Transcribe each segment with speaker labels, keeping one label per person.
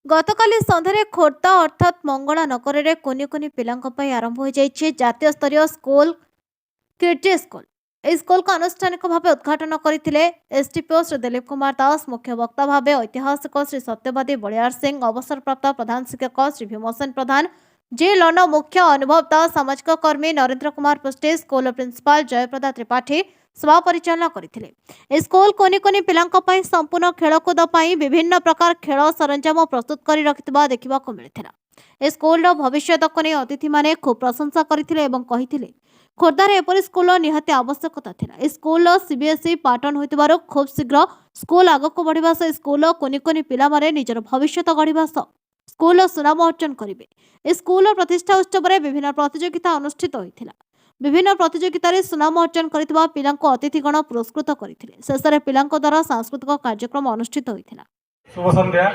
Speaker 1: गतकाली सन्धारे खोर्धा अर्थात मंगला नगर में कुनि कुनि पिलांई आरंभ हो जातीय स्तरीय स्कूल किर्जी स्कूल। इस स्कूल को आनुष्ठानिक भाव उद्घाटन करते एसडीपीओ श्री दिलीप कुमार दास, मुख्य वक्ता भाव ऐतिहासिक श्री सत्यवादी बलियार सिंह, अवसरप्राप्त प्रधान शिक्षक श्री भीमसेन प्रधान, जे लन मुख्य अनुभव दास, सामाजिक कर्मी नरेंद्र कुमार पुष्टि, स्कूल प्रिंसिपाल जयप्रदा त्रिपाठी सभा परिचालना करथिले। स्कूल कोनि कोनि पिलांक पई संपूर्ण खेलकूद पई विभिन्न प्रकार खेल सरंजाम प्रस्तुत करी रखितबा देखिबाको मिलिथिला। ए स्कूल भविष्यत को नहीं अतिथि माने खूब प्रशंसा करथिले एवं कहिथिले खोर्धार एपरी स्कूल निहाती आवश्यकता थिला। स्कूल सीबीएसई पैटर्न होइतबारु खूब शीघ्र स्कूल आगको बढ़िबा सह स्कूल कोनि कोनि पिला माने निजर भविष्यत गढ़िबा सह स्कूल सुनाम अर्जन करिवे। स्कूल प्रतिष्ठा उत्सव में विभिन्न प्रतियोगिता अनुष्ठित होइथिला। विभिन्न प्रतियोगितार सुनाम अर्जन करथिबा पिलांको अतिथिगण पुरस्कृत करथिले। शेषरे पिलांको द्वारा सांस्कृतिक कार्यक्रम अनुष्ठित होइथिला।
Speaker 2: शुभ संध्या,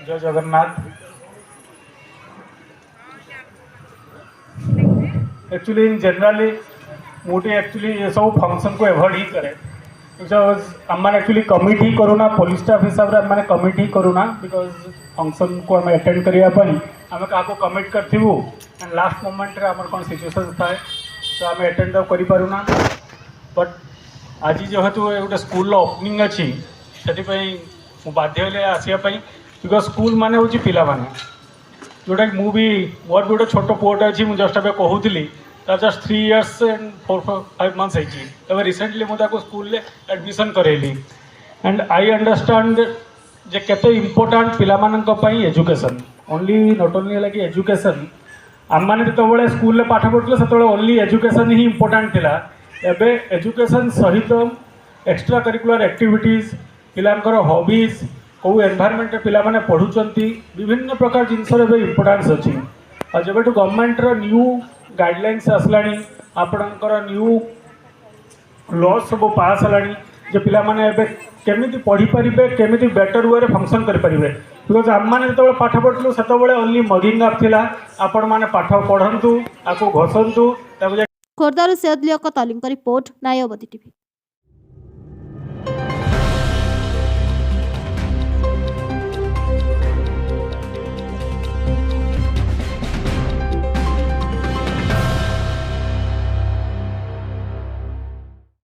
Speaker 2: जय जगन्नाथ। एक्चुअली इन जनरली मोटे एक्चुअली ये सब फंक्शन को एवॉइड ही करे बिकॉज आम एक्चुअली कमिटी करूना पुलिस स्टाफ हिसाब से आम कमिटी करूना बिकॉज फंक्शन को आम अटेंड करने आम क्या कमिट करूँ एंड लास्ट मोमेंट रे आम कौन सिचुएशन थाए तो आम अटेंड करूना। बट आज जेहेतु गोटे स्कूल ओपनिंग अच्छी से बाध्य आसवाई बिकज स्कूल मान हूँ पिला माने जोटा कि मुझे मोर भी गोटे छोट पुओटे अच्छी मुझे जस्ट कहूली तार जस्ट 3 years एंड 4-5 months होती रिसेंटली मुझे स्कूल एडमिशन करेली एंड आई अंडरस्टैंड जे केते इम्पोर्टाट पिलामानंकपाई एजुकेशन ओनली नॉट ओनली है कि एजुकेशन आम मैंने जो स्कूल पाठ पढ़ुले से ओनली एजुकेशन ही इम्पोर्टाट थिला। एबे एजुकेशन सहित एक्स्ट्रा करिकुलर एक्टिविटीज पिलांकर हॉबीज कौ एनवायरमेंट पिला माने पढ़ुचंती विभिन्न प्रकार जिनसर एबे इम्पोर्टेंस अच्छी और जब गवर्नमेंट न्यू गाइडलाइंस आसलानी आपणकर न्यू लॉ सब पास हलानी जे पिला माने एबे केमिति पढ़ी परिबे केमिति बेटर वे फंक्शन करि परिबे बिकॉज आम मैंने जो पाठ पढ़ुलु से ओनली मगिंग आप थिला आपण माने पाठ पढ़ंतु आको घसंतु।
Speaker 1: खोर्धार से अदलिया का तालीम का रिपोर्ट नायवती टीवी।